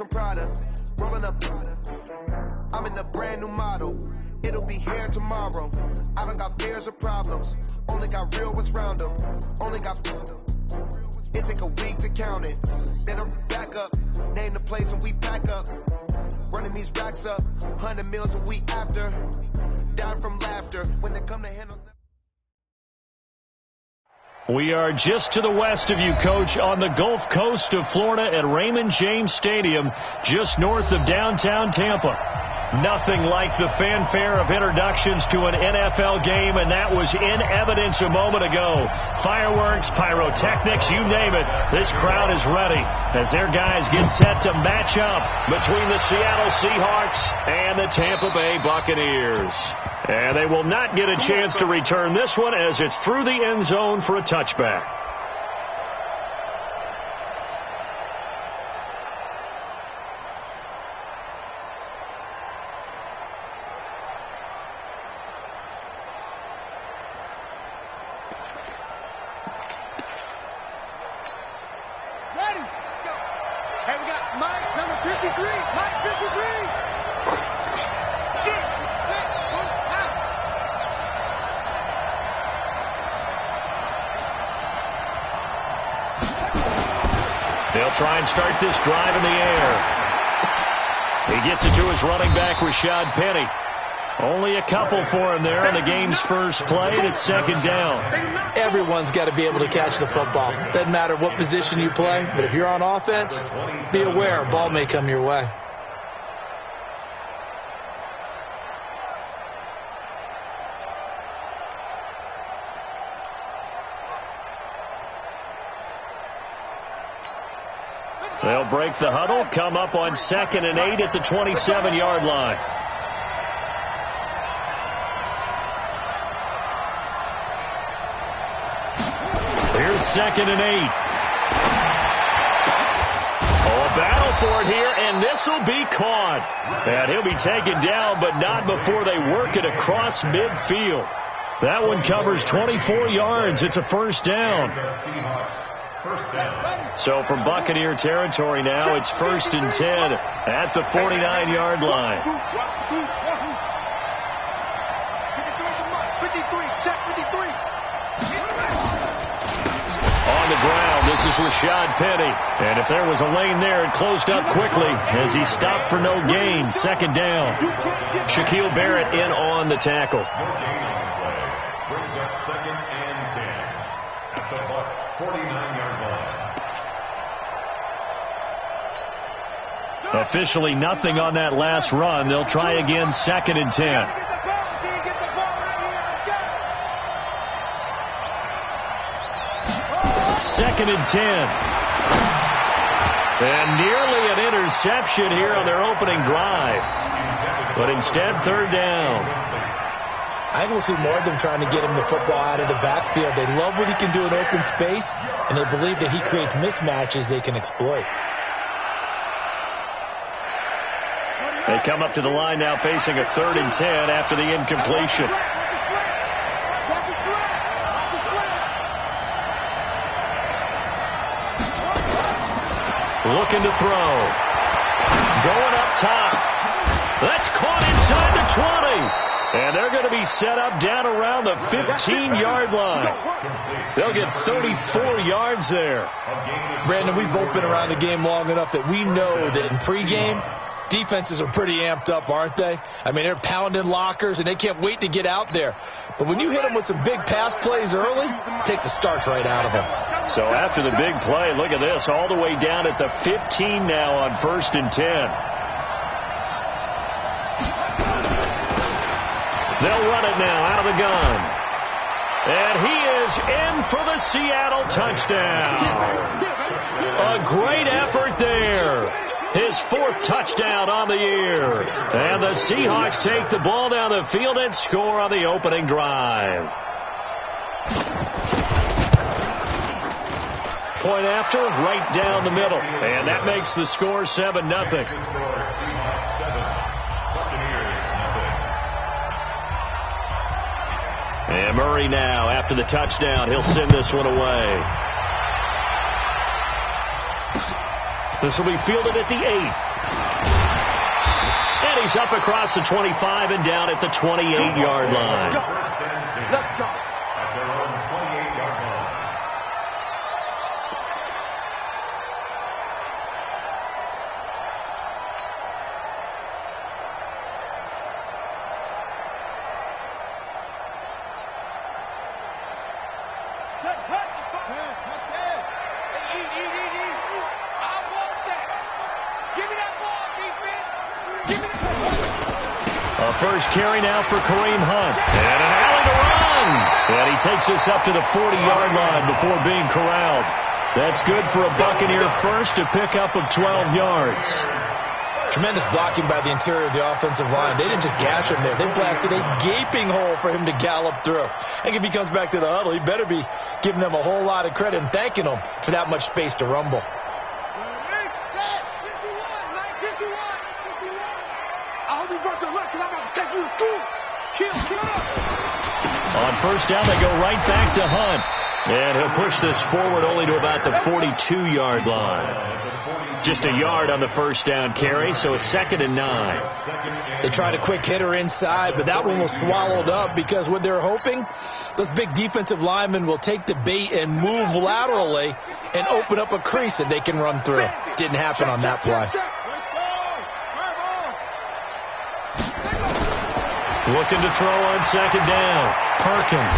from Prada, rolling up. I'm in a brand new model. It'll be here tomorrow. I don't got fears or problems. Only got real ones round them. Only got. It take a week to count it. Then I'm back up. Name the place and we back up. Running these racks up. 100 meals a week after. Down from laughter when they come to handle. We are just to the west of you, Coach, on the Gulf Coast of Florida at Raymond James Stadium, just north of downtown Tampa. Nothing like the fanfare of introductions to an NFL game, and that was in evidence a moment ago. Fireworks, pyrotechnics, you name it. This crowd is ready as their guys get set to match up between the Seattle Seahawks and the Tampa Bay Buccaneers. And they will not get a chance to return this one as it's through the end zone for a touchback. Try and start this drive in the air. He gets it to his running back, Rashad Penny. Only a couple for him there on the game's first play. It's second down. Everyone's got to be able to catch the football. Doesn't matter what position you play, but if you're on offense, be aware a ball may come your way. They'll break the huddle, come up on 2nd and 8 at the 27-yard line. Here's 2nd and 8. Oh, a battle for it here, and this will be caught. And he'll be taken down, but not before they work it across midfield. That one covers 24 yards. It's a first down. So from Buccaneer territory now, it's 1st and 10 at the 49-yard line. On the ground, this is Rashad Penny. And if there was a lane there, it closed up quickly as he stopped for no gain. Second down. Shaquille Barrett in on the tackle. Brings up 2nd and 10 at the Bucs 49-yard line. Officially nothing on that last run. They'll try again, 2nd and 10. Second and 10. And nearly an interception here on their opening drive. But instead, 3rd down. I think we'll see more of them trying to get him the football out of the backfield. They love what he can do in open space, and they believe that he creates mismatches they can exploit. They come up to the line now facing a 3rd and 10 after the incompletion. Looking to throw. Going up top. That's caught inside the 20. And they're going to be set up down around the 15-yard line. They'll get 34 yards there. Brandon, we've both been around the game long enough that we know that in pregame, defenses are pretty amped up, aren't they? I mean, they're pounding lockers, and they can't wait to get out there. But when you hit them with some big pass plays early, it takes the starch right out of them. So after the big play, look at this, all the way down at the 15 now on 1st and 10. They'll run it now out of the gun. And he is in for the Seattle touchdown. A great effort there. His 4th touchdown on the year. And the Seahawks take the ball down the field and score on the opening drive. Point after, right down the middle. And that makes the score 7-0. And Murray now, after the touchdown, he'll send this one away. This will be fielded at the 8. Carries up across the 25 and down at the 28-yard line. Let's go. At their own 28-yard line. A first carry now for Kareem Hunt. And an alley to run. And he takes us up to the 40-yard line before being corralled. That's good for a Buccaneer first, a pickup of 12 yards. Tremendous blocking by the interior of the offensive line. They didn't just gash him there. They blasted a gaping hole for him to gallop through. I think if he comes back to the huddle, he better be giving them a whole lot of credit and thanking them for that much space to rumble. On first down, they go right back to Hunt. And he'll push this forward only to about the 42-yard line. Just a yard on the first down carry, so it's 2nd and 9. They tried a quick hitter inside, but that one was swallowed up because what they're hoping, those big defensive linemen will take the bait and move laterally and open up a crease that they can run through. Didn't happen on that play. Looking to throw on 2nd down. Perkins.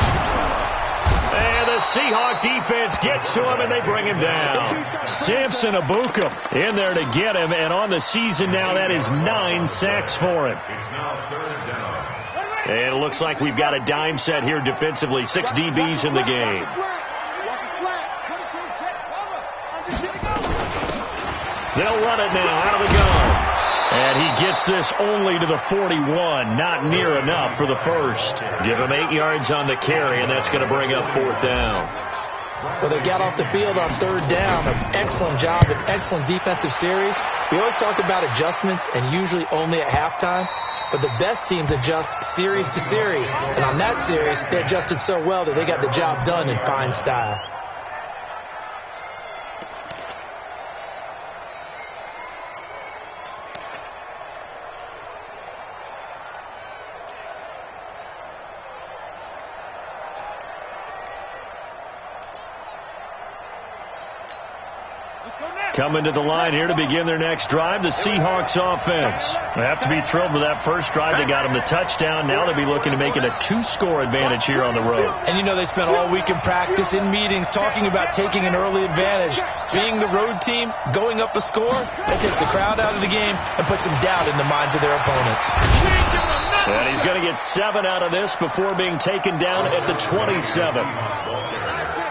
And the Seahawk defense gets to him, and they bring him down. Samson Abukum in there to get him, and on the season now, that is 9 sacks for him. It's now 3rd down. And it looks like we've got a dime set here defensively. 6 DBs in the game. They'll run it now out of the gun. And he gets this only to the 41. Not near enough for the first. Give him 8 yards on the carry, and that's going to bring up 4th down. Well, they got off the field on 3rd down. An excellent job, an excellent defensive series. We always talk about adjustments, and usually only at halftime. But the best teams adjust series to series. And on that series, they adjusted so well that they got the job done in fine style. Coming to the line here to begin their next drive, the Seahawks offense. They have to be thrilled with that first drive. They got them the touchdown. Now they'll be looking to make it a 2-score advantage here on the road. And you know they spent all week in practice, in meetings, talking about taking an early advantage. Being the road team, going up a score, that takes the crowd out of the game and puts them down in the minds of their opponents. And he's going to get 7 out of this before being taken down at the 27.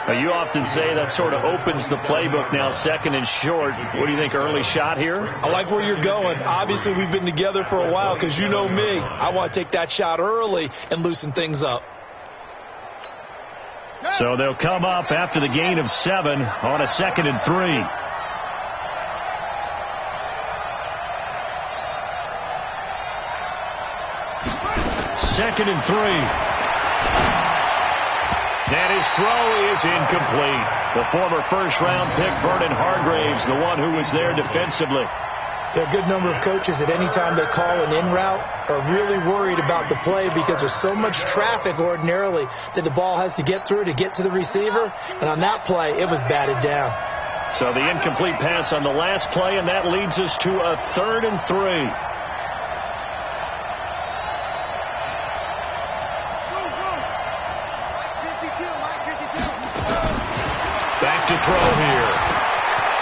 You often say that sort of opens the playbook now, 2nd and short. What do you think, early shot here? I like where you're going. Obviously, we've been together for a while because you know me. I want to take that shot early and loosen things up. So they'll come up after the gain of 7 on a 2nd and 3. Second and 3. And his throw is incomplete. The former first-round pick, Vernon Hargraves, the one who was there defensively. There are a good number of coaches at any time they call an in route are really worried about the play because there's so much traffic ordinarily that the ball has to get through to get to the receiver. And on that play, it was batted down. So the incomplete pass on the last play, and that leads us to a 3rd and 3. Back to throw here.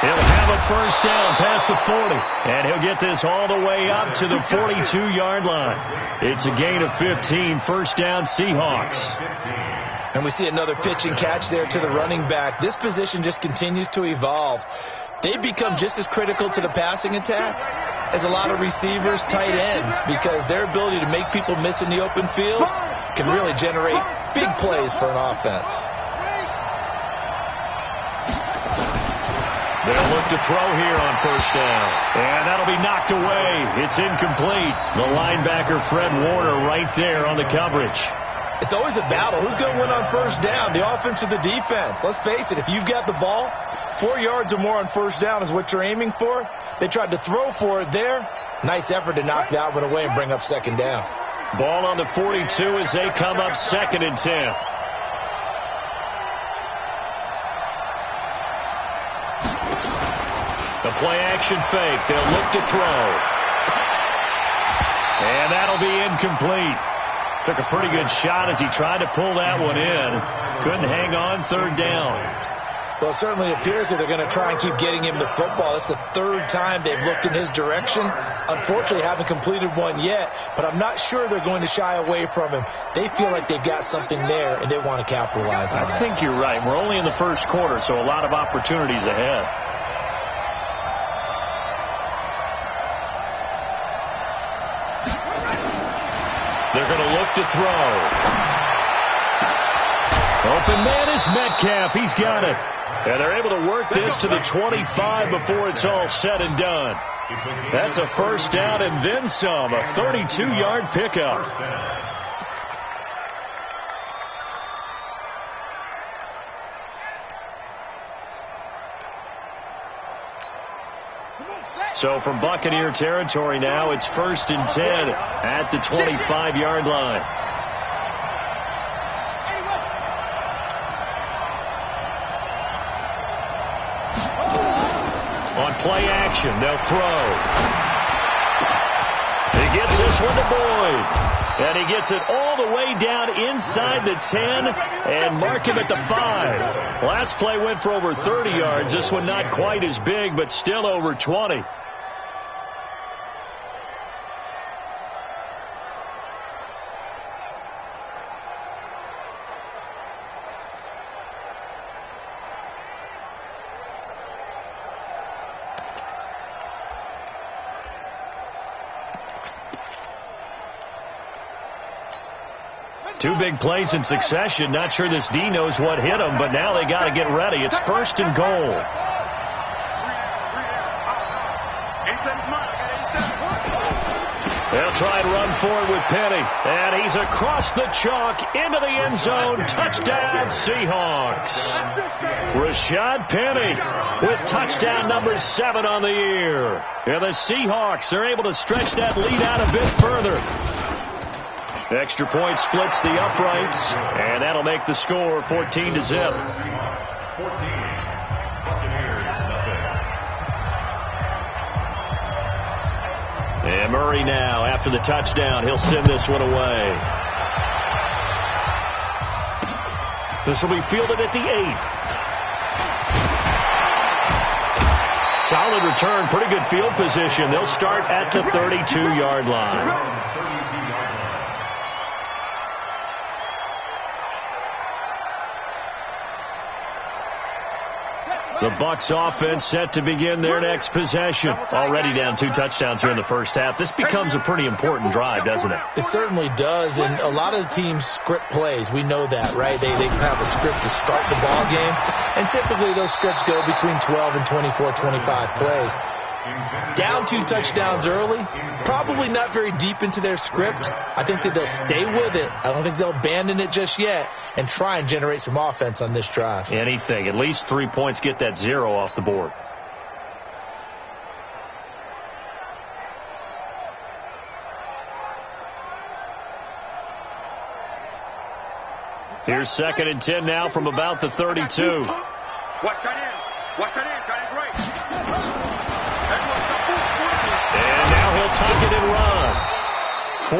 He'll have a first down past the 40. And he'll get this all the way up to the 42-yard line. It's a gain of 15. First down, Seahawks. And we see another pitch and catch there to the running back. This position just continues to evolve. They've become just as critical to the passing attack as a lot of receivers, tight ends, because their ability to make people miss in the open field can really generate big plays for an offense. They'll look to throw here on first down. And that'll be knocked away. It's incomplete. The linebacker, Fred Warner, right there on the coverage. It's always a battle. Who's going to win on first down, the offense or the defense? Let's face it, if you've got the ball, 4 yards or more on first down is what you're aiming for. They tried to throw for it there. Nice effort to knock that one away and bring up second down. Ball on the 42 as they come up 2nd and 10. The play-action fake. They'll look to throw. And that'll be incomplete. Took a pretty good shot as he tried to pull that one in. Couldn't hang on, 3rd down. Well, it certainly appears that they're going to try and keep getting him the football. That's the 3rd time they've looked in his direction. Unfortunately, haven't completed one yet, but I'm not sure they're going to shy away from him. They feel like they've got something there, and they want to capitalize on it. I think you're right. We're only in the first quarter, so a lot of opportunities ahead. They're going to look to throw. Open man is Metcalf. He's got it. And they're able to work this to the 25 before it's all said and done. That's a first down and then some. A 32-yard pickup. So from Buccaneer territory now, it's 1st and 10 at the 25-yard line. On play action, they'll throw. He gets this one to Boyd. And he gets it all the way down inside the 10 and mark him at the 5. Last play went for over 30 yards. This one not quite as big, but still over 20. Two big plays in succession. Not sure this D knows what hit him, but now they got to get ready. It's 1st and goal. They'll try and run forward with Penny. And he's across the chalk into the end zone. Touchdown, Seahawks. Rashad Penny with touchdown number 7 on the year. And the Seahawks are able to stretch that lead out a bit further. Extra point splits the uprights, and that'll make the score 14-0. And Murray now, after the touchdown, he'll send this one away. This will be fielded at the 8. Solid return, pretty good field position. They'll start at the 32-yard line. The Bucs offense set to begin their next possession. Already down 2 touchdowns here in the first half. This becomes a pretty important drive, doesn't it? It certainly does, and a lot of the teams script plays. We know that, right? They have a script to start the ball game, and typically those scripts go between 12 and 24, 25 plays. Down 2 touchdowns early, probably not very deep into their script. I think that they'll stay with it. I don't think they'll abandon it just yet and try and generate some offense on this drive. Anything. At least 3 points, get that 0 off the board. Here's 2nd and 10 now from about the 32. Watch that in. Watch that in. Got it right. And now he'll tuck it and run.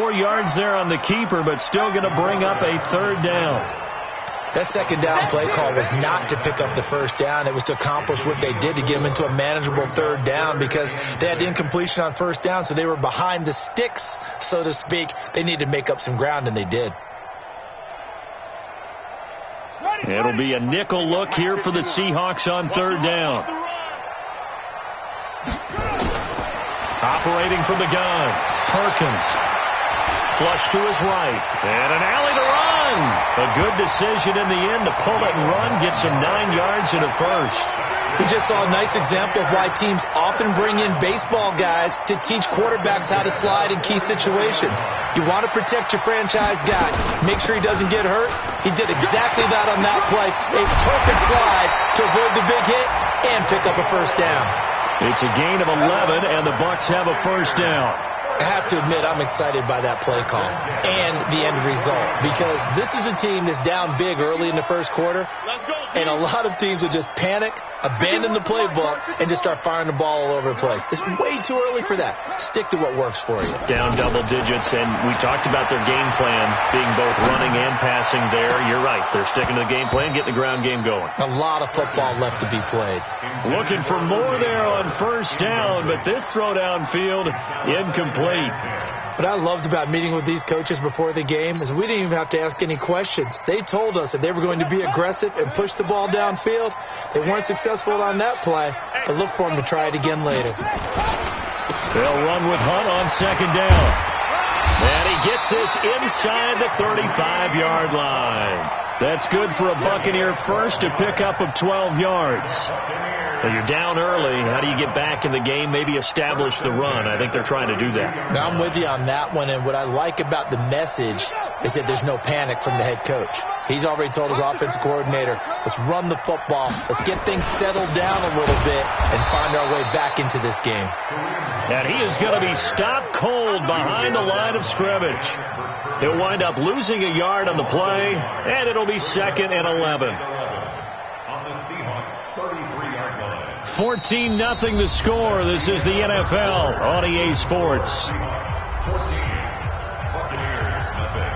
4 yards there on the keeper, but still going to bring up a 3rd down. That 2nd down play call was not to pick up the 1st down. It was to accomplish what they did to get them into a manageable 3rd down because they had incompletion on 1st down, so they were behind the sticks, so to speak. They needed to make up some ground, and they did. It'll be a nickel look here for the Seahawks on 3rd down. Operating from the gun, Perkins. Flush to his right. And an alley to run. A good decision in the end to pull it and run. Gets him 9 yards and a first. We just saw a nice example of why teams often bring in baseball guys to teach quarterbacks how to slide in key situations. You want to protect your franchise guy. Make sure he doesn't get hurt. He did exactly that on that play. A perfect slide to avoid the big hit and pick up a first down. It's a gain of 11, and the Bucs have a first down. I have to admit, I'm excited by that play call and the end result, because this is a team that's down big early in the first quarter, and a lot of teams will just panic, abandon the playbook, and just start firing the ball all over the place. It's way too early for that. Stick to what works for you. Down double digits, and we talked about their game plan being both running and passing there. You're right. They're sticking to the game plan, getting the ground game going. A lot of football left to be played. Looking for more there on first down, but this throw downfield incomplete. What I loved about meeting with these coaches before the game is we didn't even have to ask any questions. They told us that they were going to be aggressive and push the ball downfield. They weren't successful on that play, but look for them to try it again later. They'll run with Hunt on second down. And he gets this inside the 35-yard line. That's good for a Buccaneer first, a pickup of 12 yards. Well, you're down early. How do you get back in the game? Maybe establish the run. I think they're trying to do that. Now, I'm with you on that one, and what I like about the message is that there's no panic from the head coach. He's already told his offensive coordinator, let's run the football, let's get things settled down a little bit, and find our way back into this game. And he is going to be stopped cold behind the line of scrimmage. He'll wind up losing a yard on the play, and it'll be 2nd and 11. On the Seahawks 33-yard line. 14-0 the score. This is the NFL on EA Sports. 14. Buccaneers, nothing.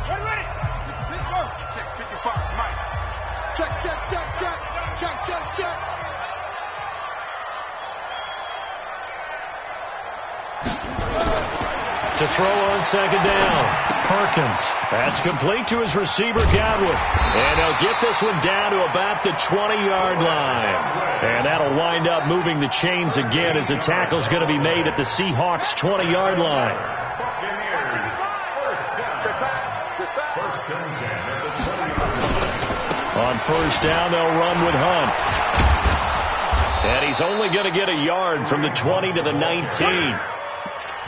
Ready. Let's go. Check 55, Mike. Check. To throw on second down, Perkins. That's complete to his receiver, Godwin. And they'll get this one down to about the 20-yard line. And that'll wind up moving the chains again as the tackle's going to be made at the Seahawks' 20-yard line. Buccaneers, first and 10 at the 20-yard line. On first down, they'll run with Hunt. And he's only going to get a yard from the 20 to the 19.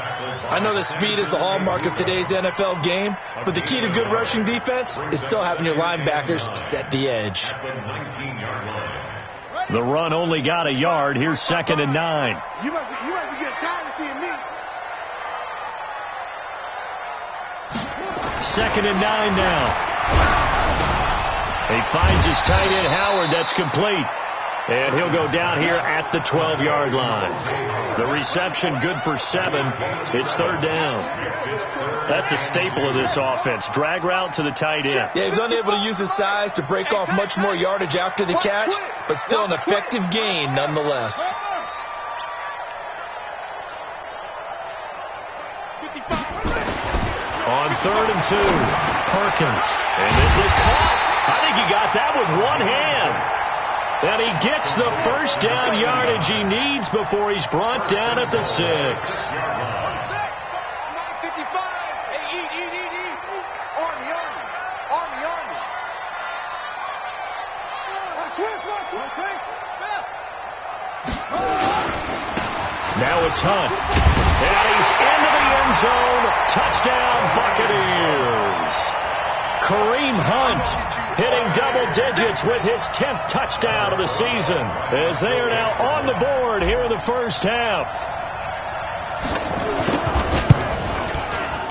I know that speed is the hallmark of today's NFL game, but the key to good rushing defense is still having your linebackers set the edge. The run only got a yard. Here's 2nd and 9. You must be getting tired of seeing me. 2nd and 9 now. He finds his tight end, Howard. That's complete. And he'll go down here at the 12-yard line. The reception good for 7. It's 3rd down. That's a staple of this offense. Drag route to the tight end. Yeah, he's unable to use his size to break off much more yardage after the catch, but still an effective gain nonetheless. On 3rd and 2, Perkins. And this is caught. I think he got that with one hand. And he gets the first down yardage he needs before he's brought down at the 6. 9:55. Hey, eat. Army. Now it's Hunt. And he's into the end zone. Touchdown, Buccaneers. Kareem Hunt hitting double digits with his 10th touchdown of the season as they are now on the board here in the first half.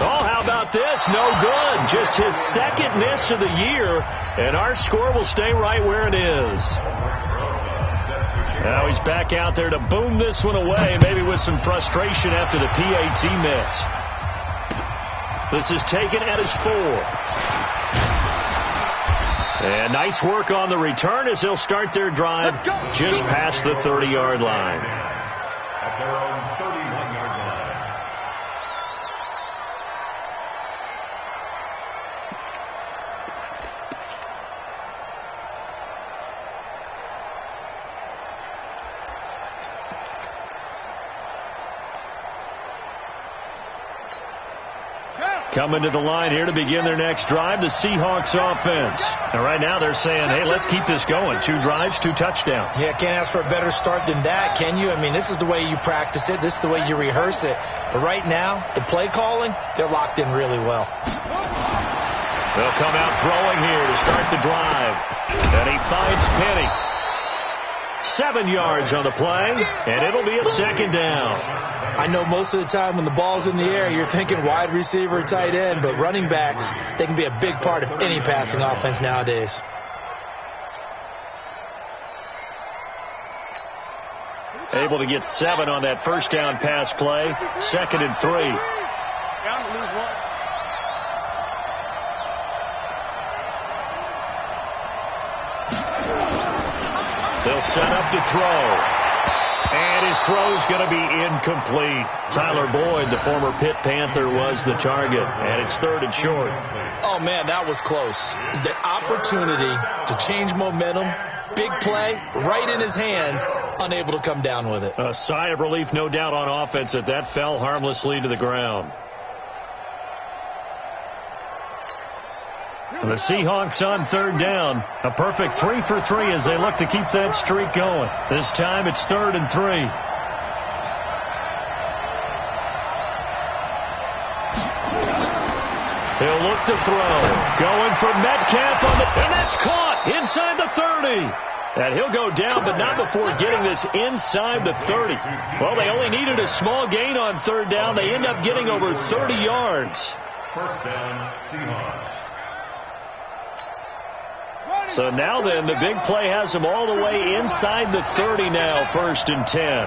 Oh, how about this? No good. Just his 2nd miss of the year, and our score will stay right where it is. Now he's back out there to boom this one away, maybe with some frustration after the PAT miss. This is taken at his 4. And nice work on the return as they'll start their drive just past the 30-yard line. At their own 31-yard line. Coming to the line here to begin their next drive, the Seahawks offense. And right now they're saying, hey, let's keep this going. 2 drives, 2 touchdowns. Yeah, can't ask for a better start than that, can you? I mean, this is the way you practice it. This is the way you rehearse it. But right now, the play calling, they're locked in really well. They'll come out throwing here to start the drive. And he finds Penny. 7 yards on the play, and it'll be a second down. I know most of the time when the ball's in the air, you're thinking wide receiver, tight end, but running backs, they can be a big part of any passing offense nowadays. Able to get 7 on that first down pass play. 2nd and 3. Down to lose 1. They'll set up to throw. And his throw's going to be incomplete. Tyler Boyd, the former Pitt Panther, was the target. And it's 3rd and short. Oh, man, that was close. The opportunity to change momentum, big play, right in his hands, unable to come down with it. A sigh of relief, no doubt, on offense that fell harmlessly to the ground. The Seahawks on 3rd down. A perfect 3 for 3 as they look to keep that streak going. This time it's 3rd and 3. He'll look to throw. Going for Metcalf and that's caught inside the 30. And he'll go down, but not before getting this inside the 30. Well, they only needed a small gain on 3rd down. They end up getting over 30 yards. First down, Seahawks. So now then, the big play has them all the way inside the 30 now, 1st and 10.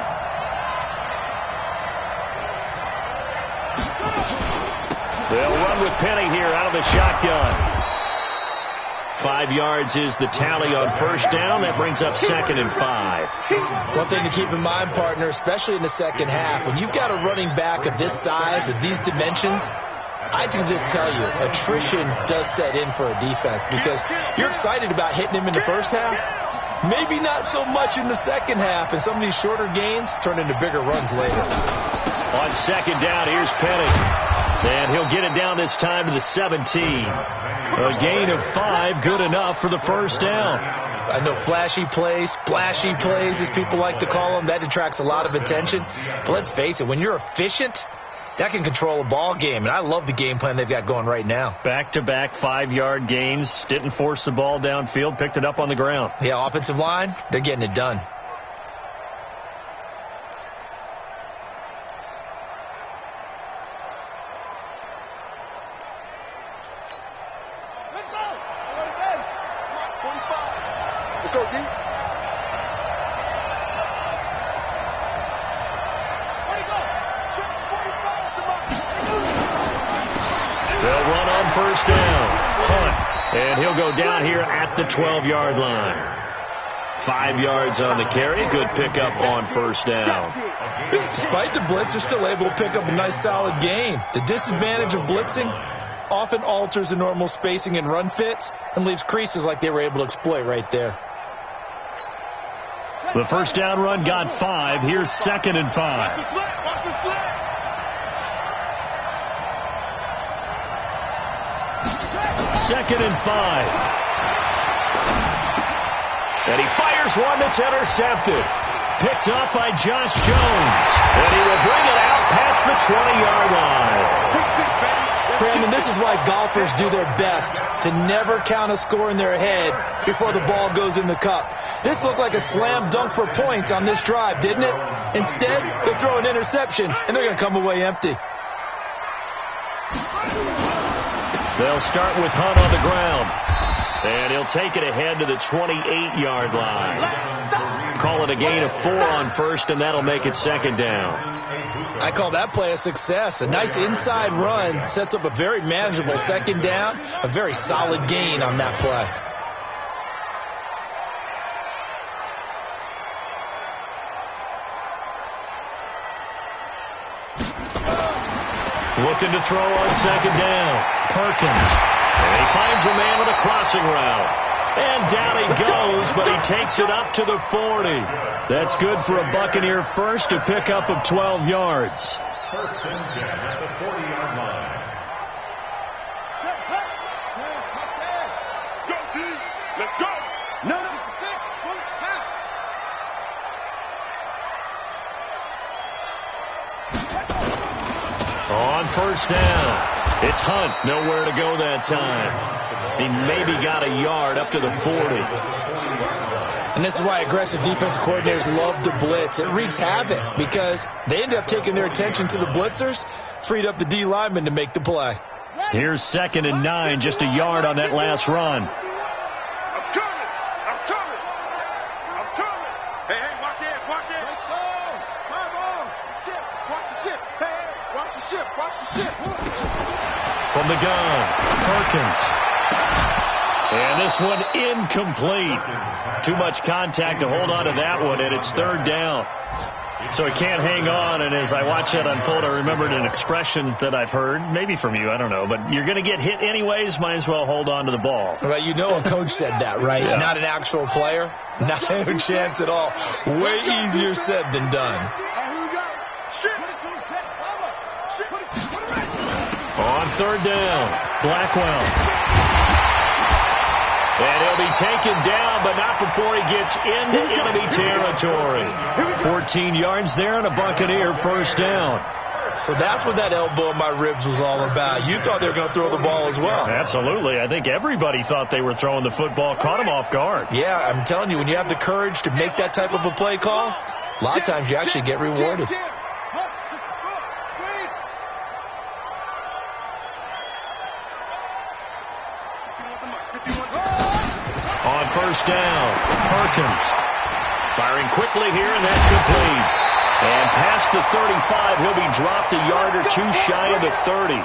They'll run with Penny here out of the shotgun. 5 yards is the tally on 1st down. That brings up 2nd and 5. One thing to keep in mind, partner, especially in the second half, when you've got a running back of this size, of these dimensions, I can just tell you, attrition does set in for a defense because you're excited about hitting him in the first half. Maybe not so much in the second half, and some of these shorter gains turn into bigger runs later. On 2nd down, here's Penny. And he'll get it down this time to the 17. A gain of 5, good enough for the 1st down. I know flashy plays, splashy plays, as people like to call them, that attracts a lot of attention. But let's face it, when you're efficient, that can control a ball game, and I love the game plan they've got going right now. Back-to-back 5-yard gains. Didn't force the ball downfield. Picked it up on the ground. Yeah, offensive line, they're getting it done. Let's go. Let's go, D. They'll run on 1st down. Hunt. And he'll go down here at the 12-yard line. 5 yards on the carry. Good pickup on 1st down. Despite the blitz, they're still able to pick up a nice solid gain. The disadvantage of blitzing often alters the normal spacing and run fits and leaves creases like they were able to exploit right there. The 1st down run got 5. Here's 2nd and 5. Watch the slip. 2nd and 5. And he fires one that's intercepted. Picked up by Josh Jones. And he will bring it out past the 20-yard line. Brandon, this is why golfers do their best to never count a score in their head before the ball goes in the cup. This looked like a slam dunk for points on this drive, didn't it? Instead, they'll throw an interception, and they're going to come away empty. They'll start with Hunt on the ground. And he'll take it ahead to the 28-yard line. Call it a gain of 4 on 1st, and that'll make it 2nd down. I call that play a success. A nice inside run sets up a very manageable 2nd down. A very solid gain on that play. Looking to throw on 2nd down. Perkins. And he finds a man with a crossing route. And down he goes, but he takes it up to the 40. That's good for a Buccaneer first, to pick up of 12 yards. 1st and 10 at the 40-yard line. Let's go. No, 66. On first down, it's Hunt. Nowhere to go that time. He maybe got a yard up to the 40. And this is why aggressive defensive coordinators love to blitz. It wreaks havoc because they end up taking their attention to the blitzers, freed up the D lineman to make the play. Here's 2nd and 9, just a yard on that last run. I'm coming. Hey, watch it. Watch the ship. From the gun, Perkins. And this one incomplete. Too much contact to hold on to that one, and it's 3rd down. So he can't hang on, and as I watch that unfold, I remembered an expression that I've heard, maybe from you, I don't know, but you're going to get hit anyways, might as well hold on to the ball. Well, you know a coach said that, right? Yeah. Not an actual player. Not a chance at all. Way easier said than done. On 3rd down, Blackwell. And he'll be taken down, but not before he gets into enemy territory. 14 yards there and a Buccaneer first down. So that's what that elbow in my ribs was all about. You thought they were going to throw the ball as well. Absolutely. I think everybody thought they were throwing the football, caught him off guard. Yeah, I'm telling you, when you have the courage to make that type of a play call, a lot of times you actually get rewarded. On first down, Perkins firing quickly here, and that's complete. And past the 35, he'll be dropped a yard or two shy of the 30.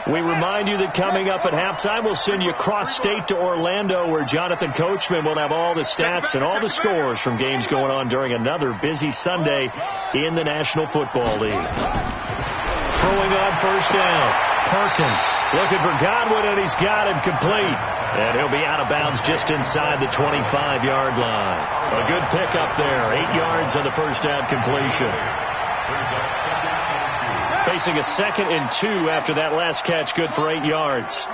We remind you that coming up at halftime, we'll send you cross-state to Orlando, where Jonathan Coachman will have all the stats and all the scores from games going on during another busy Sunday in the National Football League. Throwing on first down, Perkins looking for Godwin, and he's got him complete. And he'll be out of bounds just inside the 25-yard line. A good pickup there, 8 yards on the first down completion. Facing a 2nd and 2 after that last catch, good for 8 yards.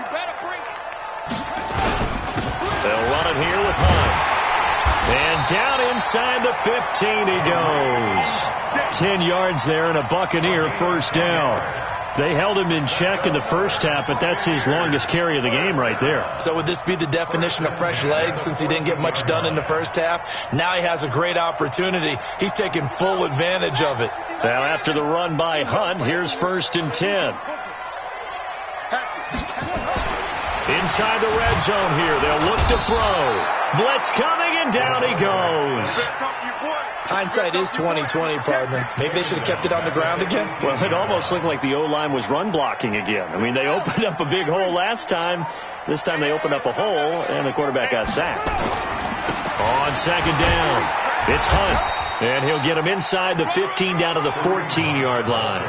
They'll run it here with Hunt. And down inside the 15 he goes. 10 yards there and a Buccaneer first down. They held him in check in the first half, but that's his longest carry of the game right there. So would this be the definition of fresh legs since he didn't get much done in the first half? Now he has a great opportunity. He's taking full advantage of it. Now after the run by Hunt, here's 1st and 10. Inside the red zone here, they'll look to throw. Blitz coming, and down he goes. Hindsight is 20/20, partner. Maybe they should have kept it on the ground again. Well, it almost looked like the O-line was run blocking again. I mean, they opened up a big hole last time. This time they opened up a hole, and the quarterback got sacked. On 2nd down, it's Hunt. And he'll get him inside the 15 down to the 14-yard line.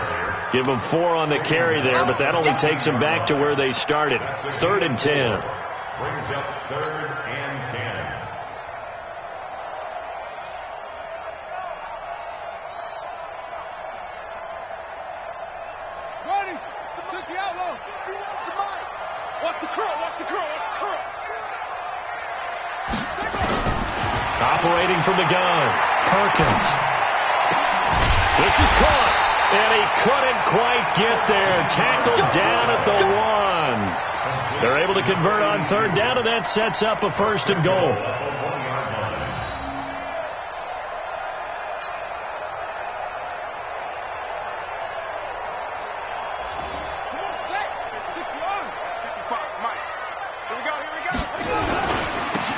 Give him 4 on the carry there, but that only takes him back to where they started. 3rd and 10. Brings up 3rd and 10. Ready? Took the outlaw. Watch the curl. Operating from the gun, Perkins. This is caught, and he couldn't quite get there. Tackled down at the 1. They're able to convert on 3rd down, and that sets up a 1st and goal.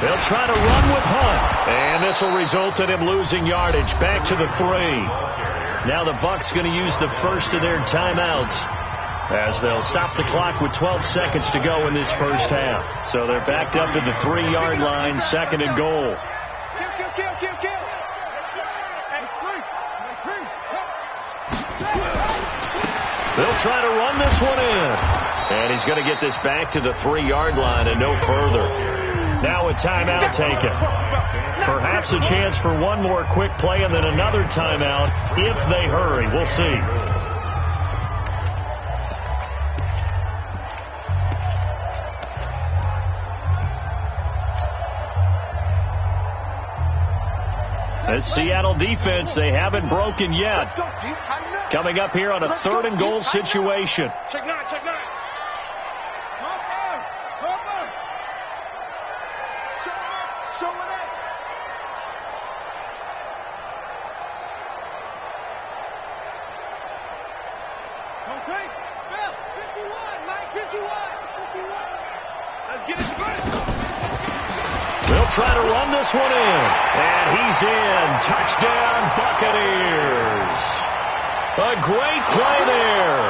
They'll try to run with Hunt, and this will result in him losing yardage back to the 3. Now the Bucs going to use the first of their timeouts as they'll stop the clock with 12 seconds to go in this first half. So they're backed up to the 3-yard line, 2nd and goal. They'll try to run this one in, and he's going to get this back to the 3-yard line and no further. Now a timeout taken. Perhaps a chance for one more quick play and then another timeout if they hurry. We'll see. This Seattle defense, they haven't broken yet. Coming up here on a 3rd and goal situation. Check 9, check 9. Show it up. Don't take. Spell. 51, Mike. 51. Let's get it together. They'll try to run this one in. And he's in. Touchdown, Buccaneers. A great play there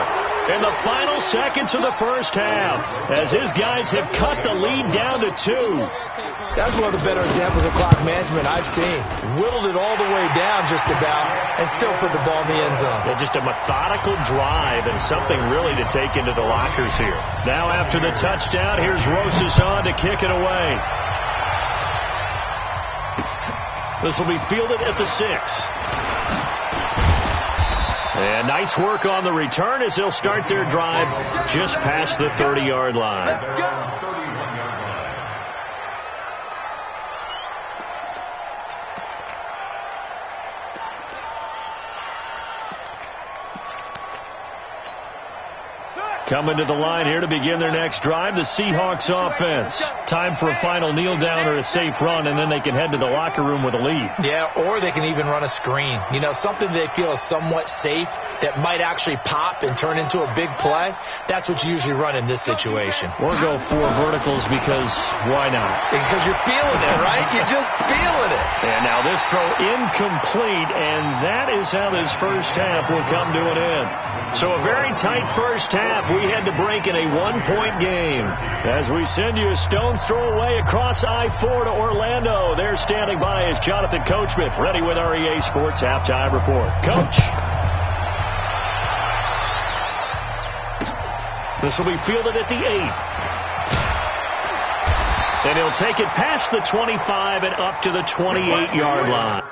in the final seconds of the first half as his guys have cut the lead down to 2. That's one of the better examples of clock management I've seen. Whittled it all the way down just about and still put the ball in the end zone. Yeah, just a methodical drive and something really to take into the lockers here. Now after the touchdown, here's Rosas on to kick it away. This will be fielded at the 6. And nice work on the return as they'll start their drive just past the 30-yard line. Coming to the line here to begin their next drive, the Seahawks offense. Time for a final kneel down or a safe run, and then they can head to the locker room with a lead. Yeah, or they can even run a screen. You know, something they feel is somewhat safe that might actually pop and turn into a big play. That's what you usually run in this situation. Or go 4 verticals because why not? Because you're feeling it, right? You're just feeling it. And now this throw incomplete, and that is how this first half will come to an end. So a very tight first half. We had to break in a 1-point game. As we send you a stone's throw away across I-4 to Orlando. There standing by is Jonathan Coachman, ready with our EA Sports Halftime Report. Coach. This will be fielded at the 8. And he'll take it past the 25 and up to the 28-yard line.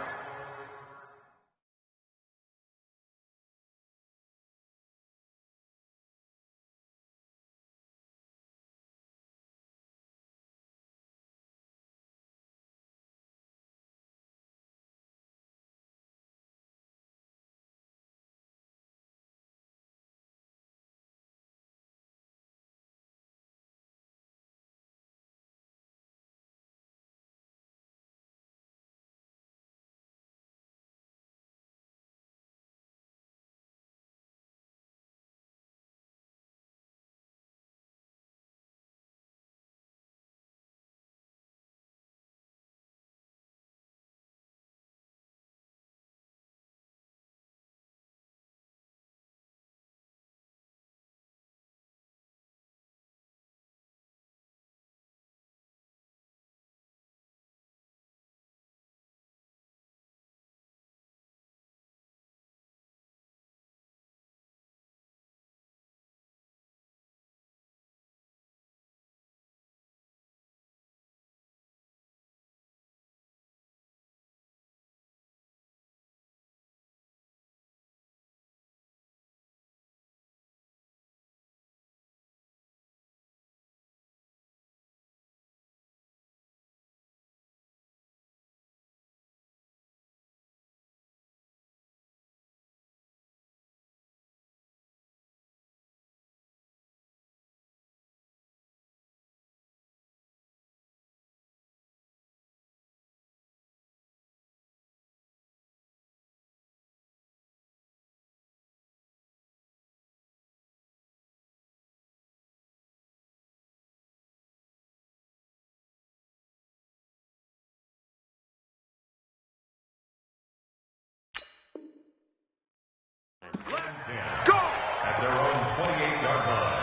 Go! At their own 28-yard line.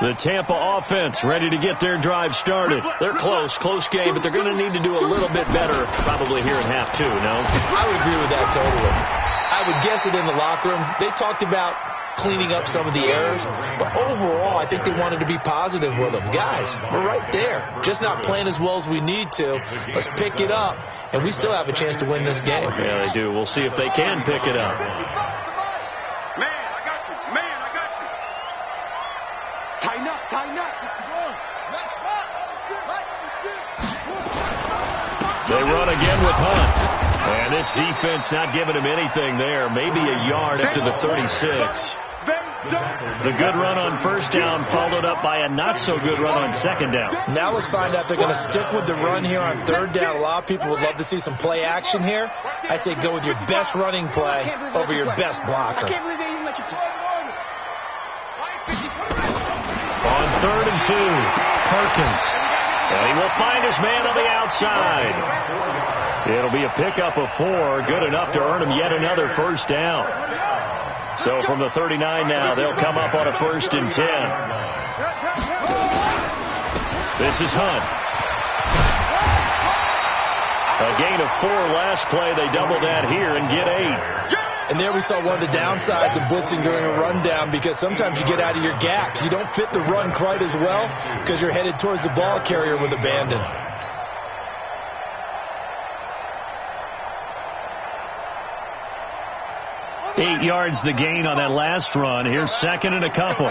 The Tampa offense ready to get their drive started. They're close game, but they're going to need to do a little bit better probably here in half 2, no? I would agree with that totally. I would guess it in the locker room. They talked about cleaning up some of the errors. But overall, I think they wanted to be positive with them. Guys, we're right there. Just not playing as well as we need to. Let's pick it up, and we still have a chance to win this game. Yeah, they do. We'll see if they can pick it up. Man, I got you. Man, I got you. Tighten up, tighten up. They run again with Hunt. And this defense not giving him anything there. Maybe a yard up to the 36. The good run on first down followed up by a not-so-good run on second down. Now let's find out if they're going to stick with the run here on third down. A lot of people would love to see some play action here. I say go with your best running play over your best blocker. On 3rd and 2, Perkins. And he will find his man on the outside. It'll be a pickup of 4, good enough to earn him yet another first down. So from the 39 now, they'll come up on a 1st and 10. This is Hunt. A gain of 4 last play. They double that here and get 8. And there we saw one of the downsides of blitzing during a rundown, because sometimes you get out of your gaps. You don't fit the run quite as well because you're headed towards the ball carrier with abandon. Eight yards the gain on that last run. Here's 2nd and a couple.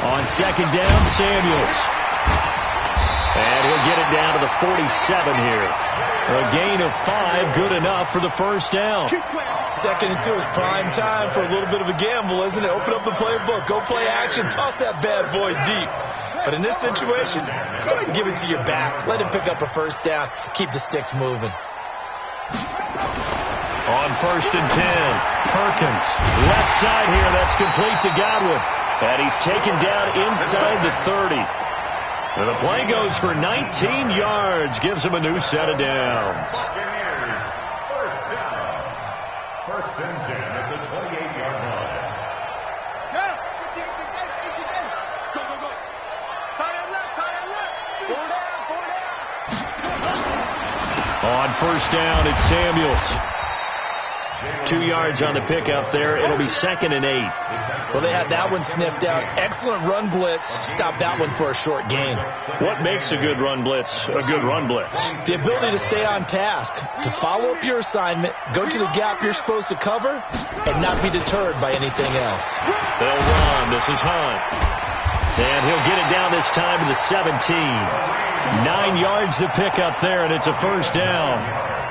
On 2nd down, Samuels. And he'll get it down to the 47 here. A gain of 5, good enough for the first down. 2nd and 2 is prime time for a little bit of a gamble, isn't it? Open up the playbook, go play action, toss that bad boy deep. But in this situation, go ahead and give it to your back. Let him pick up a first down. Keep the sticks moving. On 1st and 10, Perkins. Left side here, that's complete to Godwin. And he's taken down inside the 30. And the play goes for 19 yards, gives him a new set of downs. First down. 1st and 10 at the 28-yard line. Go, go, go. Tie it left, tie it left. 4 down, 4 down. On 1st down, it's Samuels. 2 yards on the pickup there. It'll be 2nd and 8. Well, they had that one sniffed out. Excellent run blitz. Stop that one for a short gain. What makes a good run blitz a good run blitz? The ability to stay on task, to follow up your assignment, go to the gap you're supposed to cover, and not be deterred by anything else. They'll run. This is Hunt. And he'll get it down this time to the 17. 9 yards to pick up there, and it's a first down.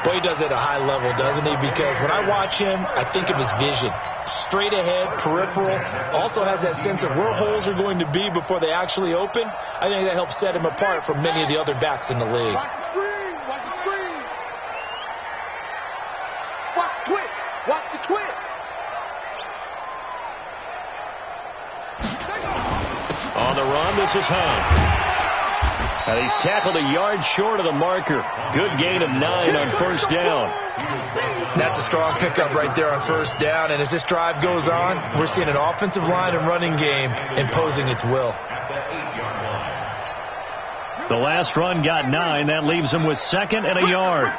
Boy, he does it at a high level, doesn't he? Because when I watch him, I think of his vision. Straight ahead, peripheral. Also has that sense of where holes are going to be before they actually open. I think that helps set him apart from many of the other backs in the league. Watch the screen, watch the screen. Watch the twist, watch the twist. On the run, this is Hunt. And he's tackled a yard short of the marker. Good gain of 9 on 1st down. That's a strong pickup right there on 1st down. And as this drive goes on, we're seeing an offensive line and running game imposing its will. The last run got 9. That leaves him with 2nd and a yard.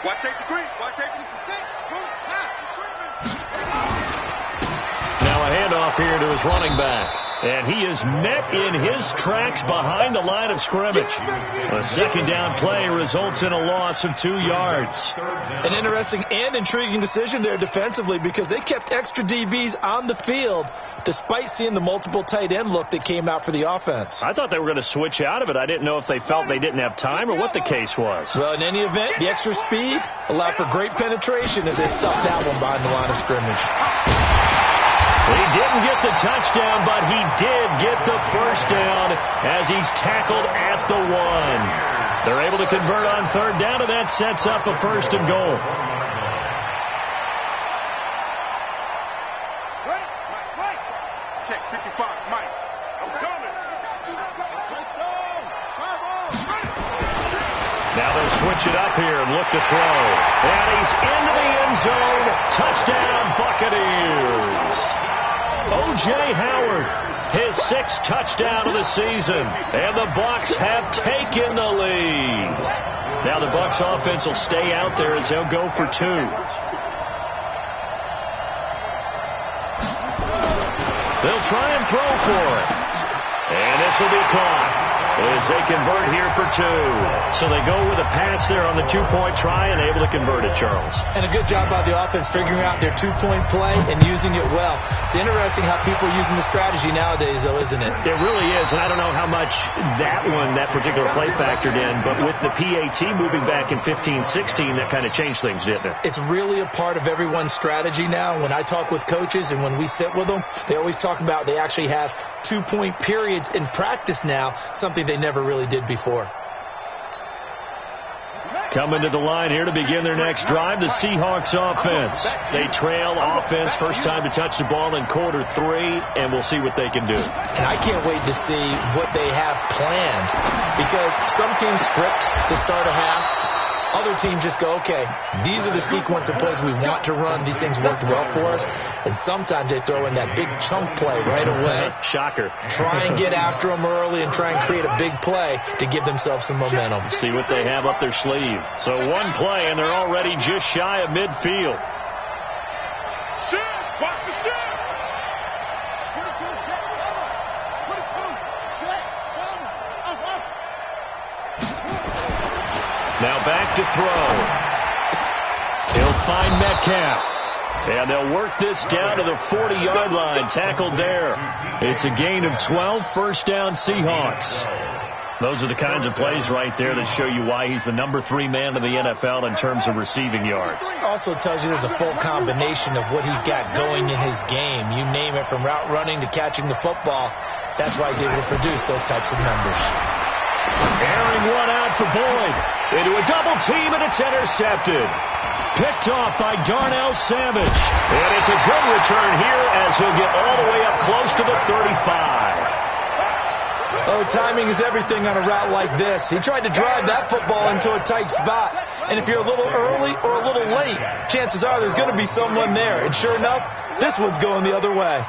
Watch safety 3, watch safety 6. Now a handoff here to his running back. And he is met in his tracks behind the line of scrimmage. A 2nd down play results in a loss of 2 yards. An interesting and intriguing decision there defensively, because they kept extra DBs on the field despite seeing the multiple tight end look that came out for the offense. I thought they were going to switch out of it. I didn't know if they felt they didn't have time or what the case was. Well, in any event, the extra speed allowed for great penetration as they stuffed that one behind the line of scrimmage. He didn't get the touchdown, but he did get the first down as he's tackled at the 1. They're able to convert on 3rd down, and that sets up a 1st and goal. Right. Check 55, Mike. I'm coming. Now they'll switch it up here and look to throw. And he's into the end zone. Touchdown, Buccaneers. O.J. Howard, his 6th touchdown of the season, and the Bucs have taken the lead. Now the Bucs offense will stay out there as they'll go for 2. They'll try and throw for it. And this will be caught as they convert here for 2. So they go with a pass there on the 2-point try and able to convert it, Charles. And a good job by the offense figuring out their 2-point play and using it well. It's interesting how people are using the strategy nowadays, though, isn't it? It really is, and I don't know how much that particular play factored in, but with the PAT moving back in 15-16, that kind of changed things, didn't it? It's really a part of everyone's strategy now. When I talk with coaches and when we sit with them, they always talk about they actually have 2-point periods in practice now, something they never really did before. Coming to the line here to begin their next drive, the Seahawks offense. They trail offense, first time to touch the ball in quarter 3, and we'll see what they can do. And I can't wait to see what they have planned, because some teams script to start a half. Other teams just go, okay, these are the sequence of plays we want to run. These things worked well for us. And sometimes they throw in that big chunk play right away. Shocker. Try and get after them early and try and create a big play to give themselves some momentum. See what they have up their sleeve. So one play, and they're already just shy of midfield. Watch the shot. Now back to throw. He'll find Metcalf. And they'll work this down to the 40-yard line. Tackled there. It's a gain of 12, first down Seahawks. Those are the kinds of plays right there that show you why he's the number 3 man in the NFL in terms of receiving yards. Also tells you there's a full combination of what he's got going in his game. You name it, from route running to catching the football. That's why he's able to produce those types of numbers. Airing one out for Boyd. Into a double team, and it's intercepted. Picked off by Darnell Savage. And it's a good return here as he'll get all the way up close to the 35. Oh, timing is everything on a route like this. He tried to drive that football into a tight spot. And if you're a little early or a little late, chances are there's going to be someone there. And sure enough, this one's going the other way.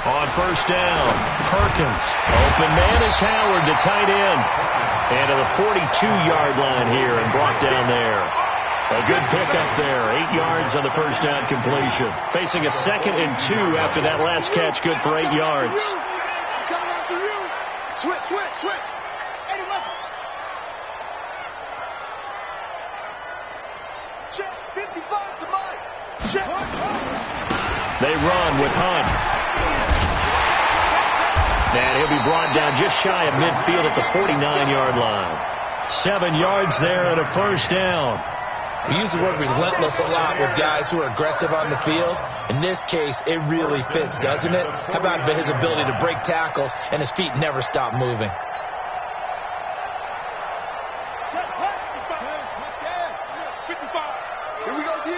On first down, Perkins. Open man is Howard, the tight end. And to the 42-yard line here and brought down there. A good pickup there. 8 yards on the first down completion. Facing a 2nd and 2 after that last catch, good for 8 yards. Coming after you. Switch. 81. Check. 55 to Mike. Check. They run with Hunt. And he'll be brought down just shy of midfield at the 49-yard line. 7 yards there and a first down. We use the word relentless a lot with guys who are aggressive on the field. In this case, it really fits, doesn't it? How about his ability to break tackles and his feet never stop moving? Here we go, D.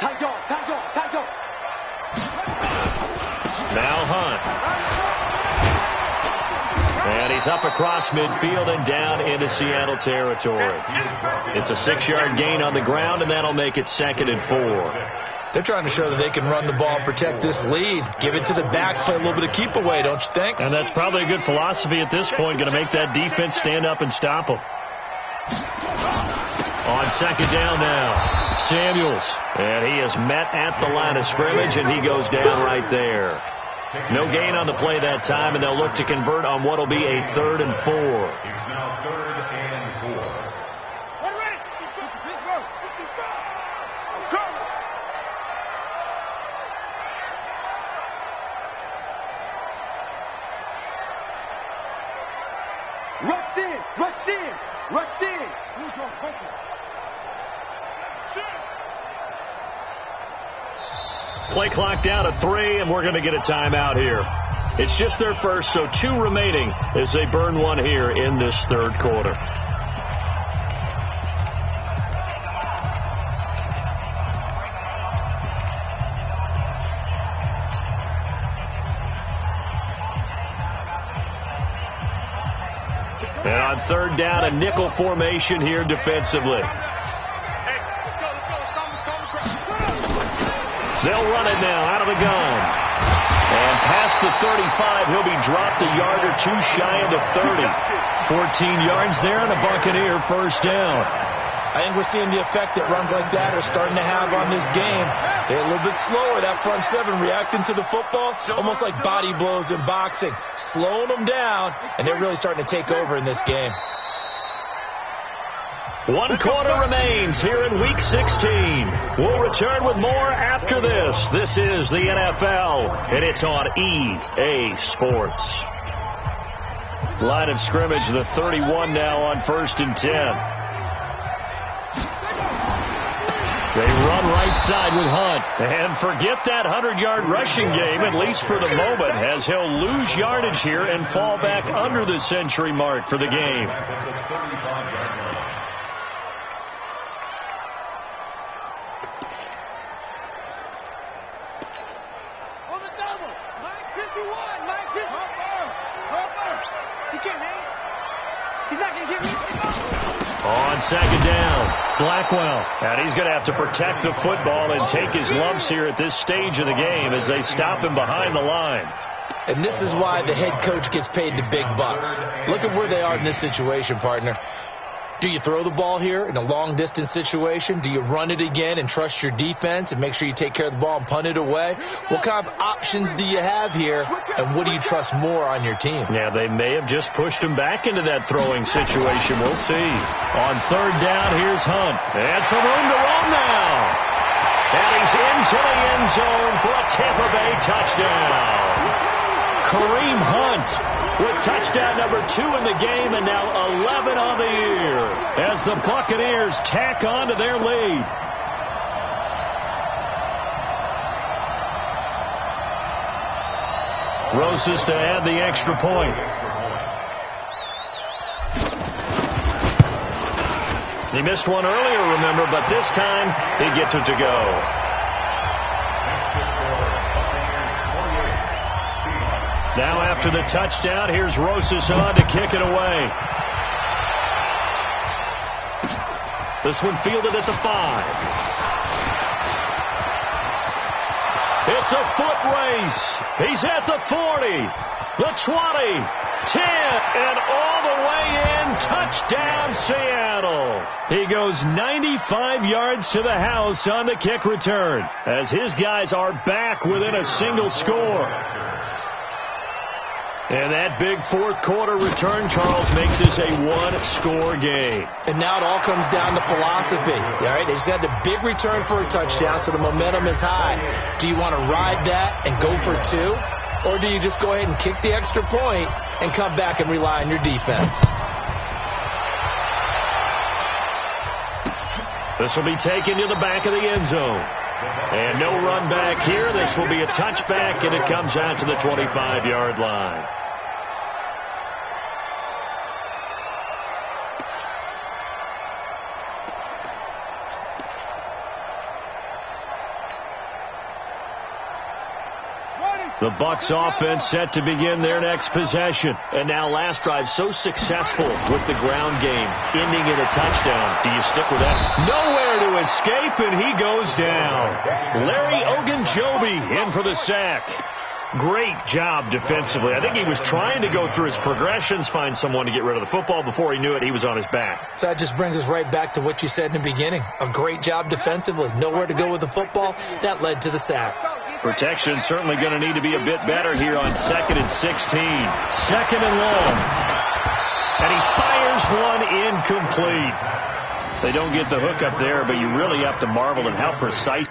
Tight go. Now Hunt. And he's up across midfield and down into Seattle territory. It's a 6-yard gain on the ground, and that'll make it 2nd and 4. They're trying to show that they can run the ball, protect this lead, give it to the backs, play a little bit of keep away, don't you think? And that's probably a good philosophy at this point, going to make that defense stand up and stop them. On 2nd down now, Samuels. And he is met at the line of scrimmage, and he goes down right there. No gain on the play that time, and they'll look to convert on what will be a 3rd and 4. It's now 3rd and 4. Rush in. Play clock down to 3, and we're going to get a timeout here. It's just their first, so 2 remaining as they burn one here in this 3rd quarter. And on 3rd down, a nickel formation here defensively. They'll run it now out of the gun. And past the 35, he'll be dropped a yard or two shy of the 30. 14 yards there and a Buccaneer first down. I think we're seeing the effect that runs like that are starting to have on this game. They're a little bit slower, that front seven, reacting to the football, almost like body blows in boxing, slowing them down, and they're really starting to take over in this game. One quarter remains here in Week 16. We'll return with more after this. This is the NFL, and it's on EA Sports. Line of scrimmage, the 31 now on 1st and 10. They run right side with Hunt. And forget that 100-yard rushing game, at least for the moment, as he'll lose yardage here and fall back under the century mark for the game. On the double. Mike 51. Mike 51. He can't hang. He's not going to get me. On second down, Blackwell. And he's going to have to protect the football and take his lumps here at this stage of the game as they stop him behind the line. And this is why the head coach gets paid the big bucks. Look at where they are in this situation, partner. Do you throw the ball here in a long-distance situation? Do you run it again and trust your defense and make sure you take care of the ball and punt it away? What kind of options do you have here, and what do you trust more on your team? Yeah, they may have just pushed him back into that throwing situation. We'll see. On third down, here's Hunt. And some room to run now. And he's into the end zone for a Tampa Bay touchdown. Kareem Hunt with touchdown number 2 in the game, and now 11 on the year as the Buccaneers tack on to their lead. Rosas to add the extra point. He missed one earlier, remember, but this time he gets it to go. Now after the touchdown, here's Rosas on to kick it away. This one fielded at the 5. It's a foot race. He's at the 40, the 20, 10, and all the way in. Touchdown, Seattle. He goes 95 yards to the house on the kick return as his guys are back within a single score. And that big fourth quarter return, Charles, makes this a one-score game. And now it all comes down to philosophy. All right, they just had the big return for a touchdown, so the momentum is high. Do you want to ride that and go for 2? Or do you just go ahead and kick the extra point and come back and rely on your defense? This will be taken to the back of the end zone. And no run back here. This will be a touchback, and it comes out to the 25-yard line. The Bucs offense set to begin their next possession. And now last drive so successful with the ground game, ending in a touchdown. Do you stick with that? Nowhere to escape, and he goes down. Larry Ogunjobi in for the sack. Great job defensively. I think he was trying to go through his progressions, find someone to get rid of the football. Before he knew it, he was on his back. So that just brings us right back to what you said in the beginning. A great job defensively. Nowhere to go with the football. That led to the sack. Protection certainly going to need to be a bit better here on 2nd and 16. 2nd and long. And he fires one incomplete. They don't get the hook up there, but you really have to marvel at how precise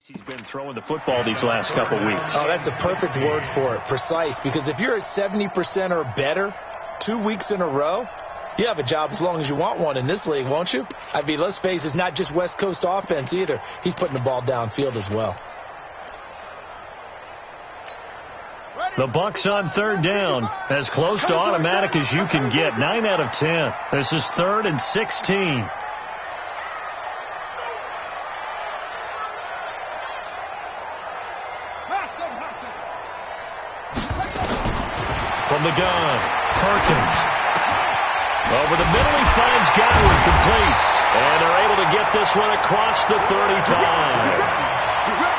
He's been throwing the football these last couple weeks. Oh, that's the perfect word for it, precise. Because if you're at 70% or better 2 weeks in a row, you have a job as long as you want one in this league, won't you? I mean, let's face it, it's not just West Coast offense either. He's putting the ball downfield as well. The Bucs on third down, as close to automatic as you can get. 9 out of 10. This is 3rd and 16. From the gun, Perkins. Over the middle, he finds Godwin complete. And they're able to get this one across the 35.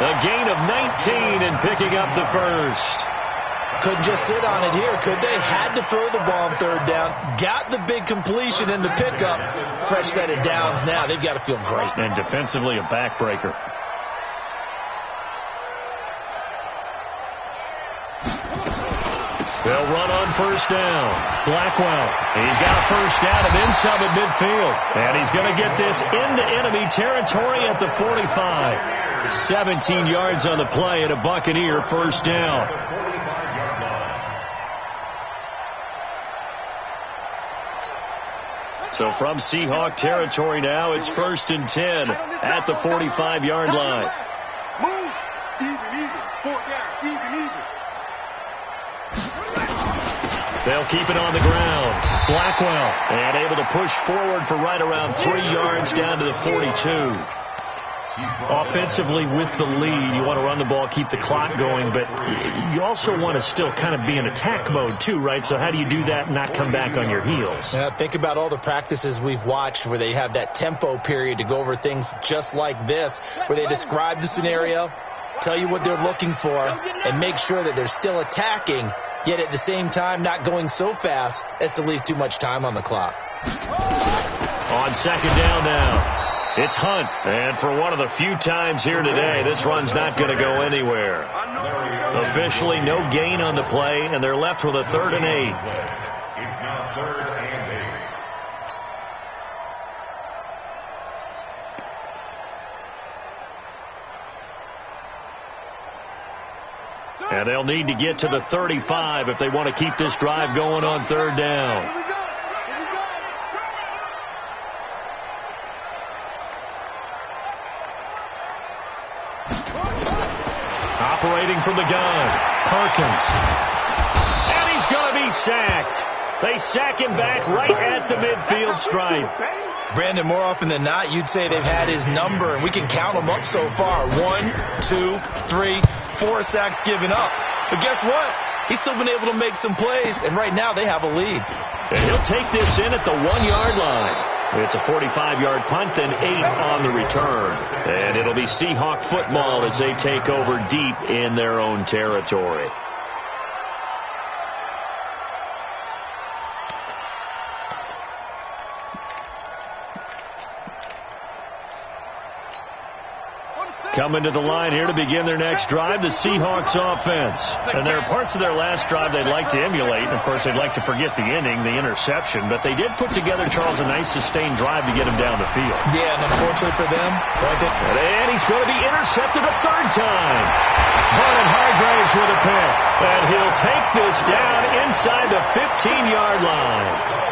A gain of 19 and picking up the first. Couldn't just sit on it here, could they? Had to throw the ball on third down. Got the big completion in the pickup. Fresh set of downs now. They've got to feel great. And defensively, a backbreaker. They'll run on first down. Blackwell, he's got a first down and then some at midfield. And he's going to get this into enemy territory at the 45. 17 yards on the play and a Buccaneer first down. So from Seahawk territory now, it's 1st and 10 at the 45-yard line. Move. Even. 4 down. Even. They'll keep it on the ground. Blackwell, and able to push forward for right around 3 yards down to the 42. Offensively with the lead, you want to run the ball, keep the clock going, but you also want to still kind of be in attack mode too, right? So how do you do that and not come back on your heels? Yeah, think about all the practices we've watched where they have that tempo period to go over things just like this, where they describe the scenario, tell you what they're looking for, and make sure that they're still attacking, yet at the same time not going so fast as to leave too much time on the clock. On second down now, it's Hunt. And for one of the few times here today, this run's not going to go anywhere. Officially no gain on the play, and they're left with a 3rd and 8. It's now 3rd and 8. And they'll need to get to the 35 if they want to keep this drive going on third down. Operating from the gun, Perkins. And he's going to be sacked. They sack him back right at the midfield stripe. Brandon, more often than not, you'd say they've had his number, and we can count them up so far. 1, 2, 3, 4 sacks given up. But guess what? He's still been able to make some plays, and right now they have a lead. And he'll take this in at the 1-yard line. It's a 45-yard punt, then 8 on the return. And it'll be Seahawk football as they take over deep in their own territory. Coming to the line here to begin their next drive, the Seahawks offense. And there are parts of their last drive they'd like to emulate. And, of course, they'd like to forget the inning, the interception. But they did put together, Charles, a nice sustained drive to get him down the field. Yeah, and unfortunately for them, and he's going to be intercepted a 3rd time. Vernon Hargraves with a pick. And he'll take this down inside the 15-yard line.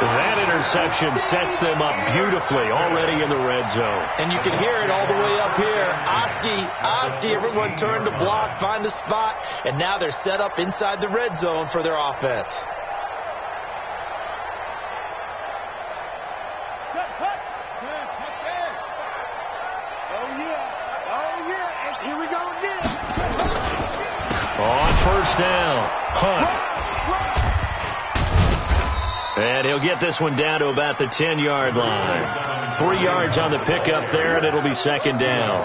That interception sets them up beautifully already in the red zone. And you can hear it all the way up here. Oski, everyone turned to block, find a spot, and now they're set up inside the red zone for their offense. And here we go again. On first down, Hunt. And he'll get this one down to about the 10-yard line. 3 yards on the pickup there, and it'll be 2nd down.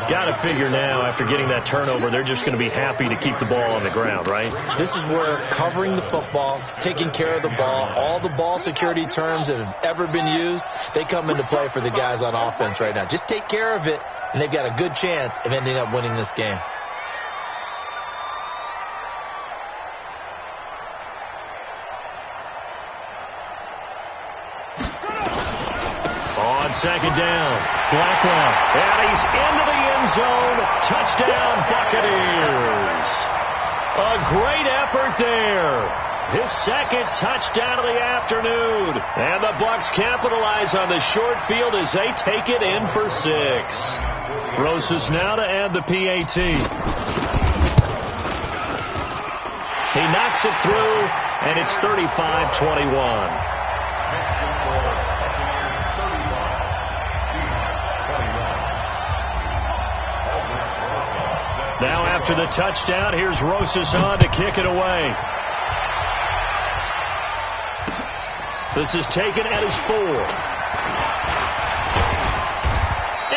Got to figure now, after getting that turnover, they're just going to be happy to keep the ball on the ground, right? This is where covering the football, taking care of the ball, all the ball security terms that have ever been used, they come into play for the guys on offense right now. Just take care of it, and they've got a good chance of ending up winning this game. second down. Blackwell, and he's into the end zone. Touchdown, Buccaneers. A great effort there. His second touchdown of the afternoon. And the Bucs capitalize on the short field as they take it in for 6. Rosas now to add the PAT. He knocks it through, and it's 35-21. Now after the touchdown, here's Rosas on to kick it away. This is taken at his 4.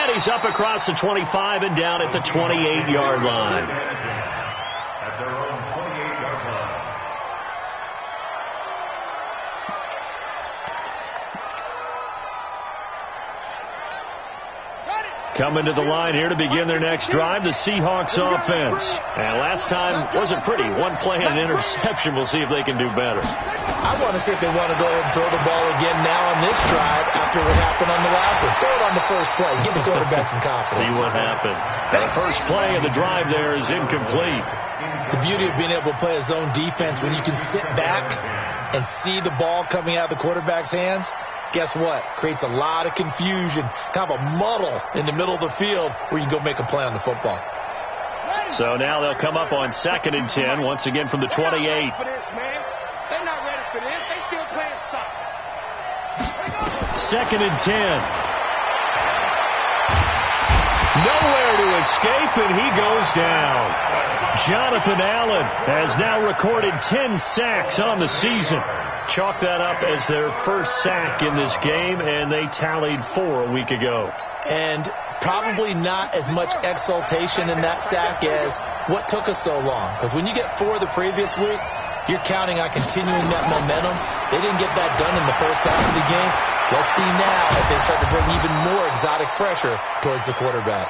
And he's up across the 25 and down at the 28-yard line. At their own 28-yard line. Coming to the line here to begin their next drive, the Seahawks offense. And last time wasn't pretty. One play and an interception. We'll see if they can do better. I want to see if they want to go ahead and throw the ball again now on this drive after what happened on the last one. Throw it on the first play. Give the quarterback some confidence. See what happens. The first play of the drive there is incomplete. The beauty of being able to play a zone defense when you can sit back and see the ball coming out of the quarterback's hands, guess what? Creates a lot of confusion, kind of a muddle in the middle of the field where you can go make a play on the football. So now they'll come up on 2nd and 10, once again from the 28. They're not ready for this. They still playing soccer. 2nd and 10. Nowhere to escape, and he goes down. Jonathan Allen has now recorded 10 sacks on the season. Chalk that up as their first sack in this game, and they tallied 4 a week ago. And probably not as much exultation in that sack as what took us so long. Because when you get 4 the previous week, you're counting on continuing that momentum. They didn't get that done in the first half of the game. Let's see now if they start to bring even more exotic pressure towards the quarterback.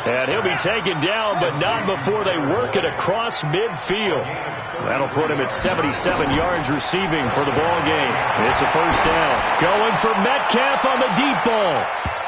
And he'll be taken down, but not before they work it across midfield. That'll put him at 77 yards receiving for the ball game. It's a first down. Going for Metcalf on the deep ball.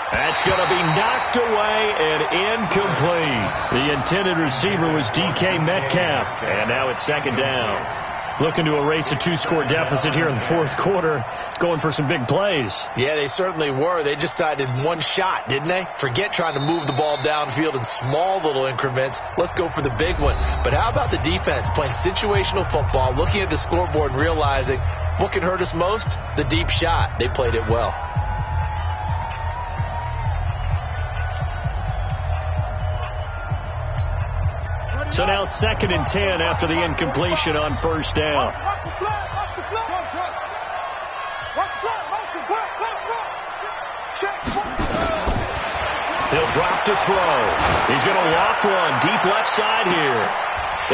That's going to be knocked away and incomplete. The intended receiver was DK Metcalf. And now it's 2nd down. Looking to erase a 2-score deficit here in the 4th quarter. Going for some big plays. Yeah, they certainly were. They just decided one shot, didn't they? Forget trying to move the ball downfield in small little increments. Let's go for the big one. But how about the defense playing situational football, looking at the scoreboard and realizing what can hurt us most? The deep shot. They played it well. So now 2nd and 10 after the incompletion on first down. He'll drop to throw. He's going to walk one deep left side here.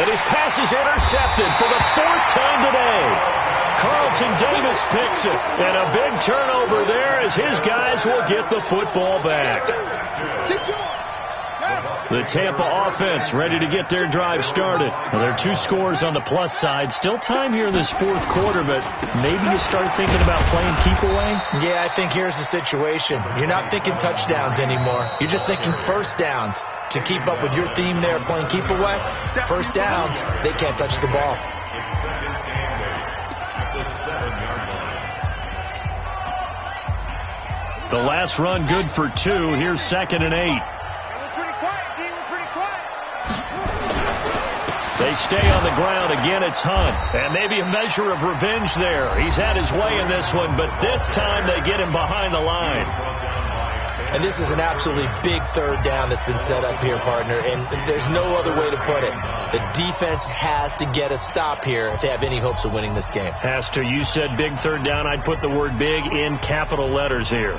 And his pass is intercepted for the 4th time today. Carlton Davis picks it. And a big turnover there as his guys will get the football back. The Tampa offense ready to get their drive started. Well, there are 2 scores on the plus side. Still time here in this 4th quarter, but maybe you start thinking about playing keep away? Yeah, I think here's the situation. You're not thinking touchdowns anymore. You're just thinking first downs. To keep up with your theme there, playing keep away, first downs, they can't touch the ball. The last run good for 2. Here's 2nd and 8. They stay on the ground. Again, it's Hunt. And maybe a measure of revenge there. He's had his way in this one, but this time they get him behind the line. And this is an absolutely big 3rd down that's been set up here, partner. And there's no other way to put it. The defense has to get a stop here if they have any hopes of winning this game. Has to. You said big 3rd down. I'd put the word big in capital letters here.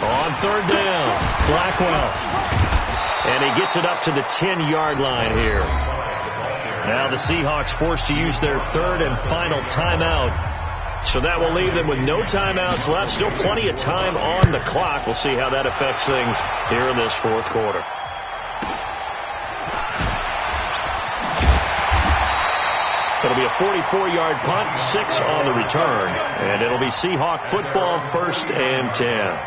On 3rd down, Blackwell. And he gets it up to the 10-yard line here. Now the Seahawks forced to use their 3rd and final timeout. So that will leave them with no timeouts left. Still plenty of time on the clock. We'll see how that affects things here in this fourth quarter. It'll be a 44-yard punt, 6 on the return, and it'll be Seahawk football, 1st and 10.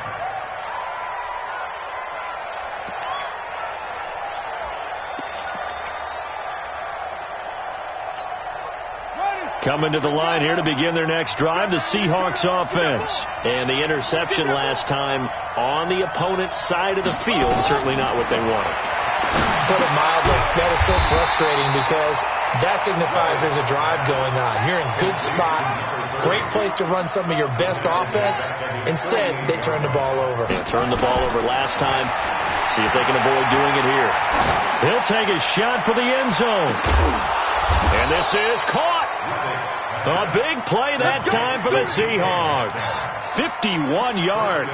Coming to the line here to begin their next drive, the Seahawks offense. And the interception last time on the opponent's side of the field, certainly not what they wanted. Put it mildly, that is so frustrating because that signifies there's a drive going on. You're in good spot, great place to run some of your best offense. Instead, they turn the ball over. They turned the ball over last time. See if they can avoid doing it here. He'll take a shot for the end zone. And this is caught. A big play that time for the Seahawks. 51 yards.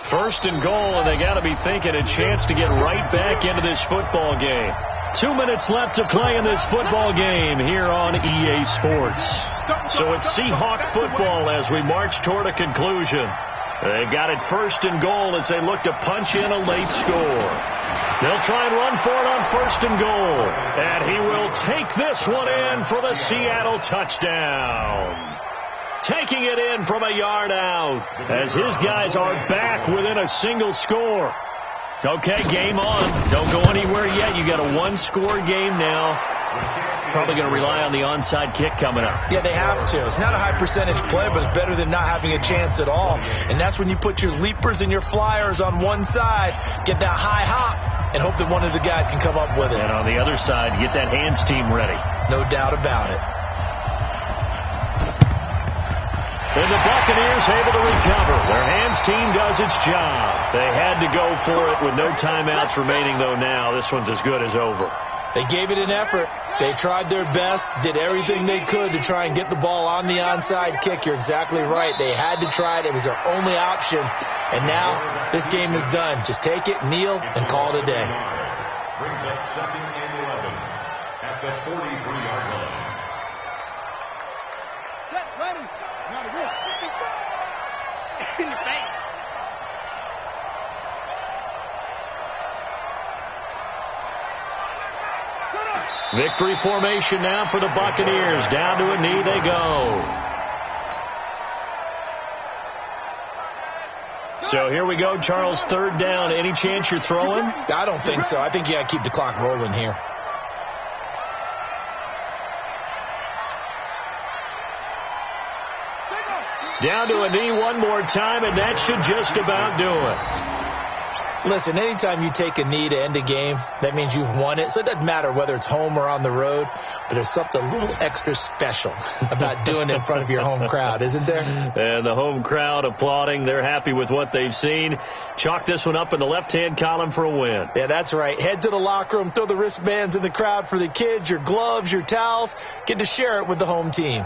First and goal, and they got to be thinking a chance to get right back into this football game. 2 minutes left to play in this football game here on EA Sports. So it's Seahawk football as we march toward a conclusion. They've got it first and goal as they look to punch in a late score. They'll try and run for it on first and goal. And he will take this one in for the Seattle touchdown. Taking it in from a yard out as his guys are back within a single score. Okay, game on. Don't go anywhere yet. You got a one-score game now. Probably going to rely on the onside kick coming up. Yeah, they have to. It's not a high percentage play, but it's better than not having a chance at all. And that's when you put your leapers and your flyers on one side, get that high hop, and hope that one of the guys can come up with it. And on the other side, get that hands team ready. No doubt about it. And the Buccaneers able to recover. Their hands team does its job. They had to go for it with no timeouts remaining, though now. This one's as good as over. They gave it an effort. They tried their best, did everything they could to try and get the ball on the onside kick. You're exactly right. They had to try it. It was their only option. And now this game is done. Just take it, kneel, and call it a day. Brings up 2nd and 11 at the 43-yard line. Set, ready. Now to rip. In your face. Victory formation now for the Buccaneers. Down to a knee they go. So here we go, Charles, 3rd down. Any chance you're throwing? I don't think so. I think you got to keep the clock rolling here. Down to a knee one more time, and that should just about do it. Listen, anytime you take a knee to end a game, that means you've won it. So it doesn't matter whether it's home or on the road, but there's something a little extra special about doing it in front of your home crowd, isn't there? And the home crowd applauding. They're happy with what they've seen. Chalk this one up in the left-hand column for a win. Yeah, that's right. Head to the locker room, throw the wristbands in the crowd for the kids, your gloves, your towels. Get to share it with the home team.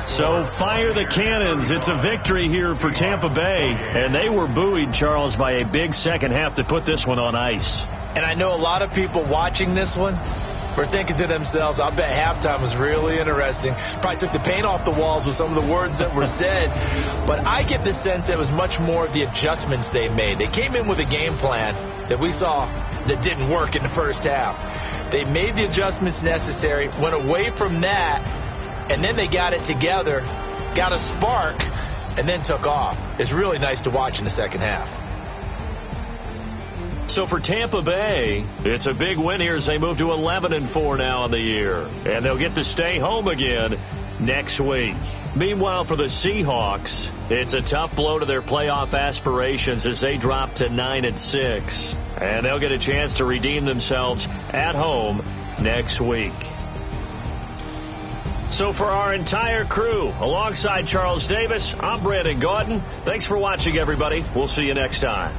So fire the cannons. It's a victory here for Tampa Bay. And they were buoyed, Charles, by a big second half to put this one on ice. And I know a lot of people watching this one were thinking to themselves, I bet halftime was really interesting. Probably took the paint off the walls with some of the words that were said. But I get the sense that it was much more of the adjustments they made. They came in with a game plan that we saw that didn't work in the first half. They made the adjustments necessary, went away from that, and then they got it together, got a spark, and then took off. It's really nice to watch in the second half. So for Tampa Bay, it's a big win here as they move to 11-4 now on the year. And they'll get to stay home again next week. Meanwhile, for the Seahawks, it's a tough blow to their playoff aspirations as they drop to 9-6. And they'll get a chance to redeem themselves at home next week. So for our entire crew, alongside Charles Davis, I'm Brandon Gaudin. Thanks for watching, everybody. We'll see you next time.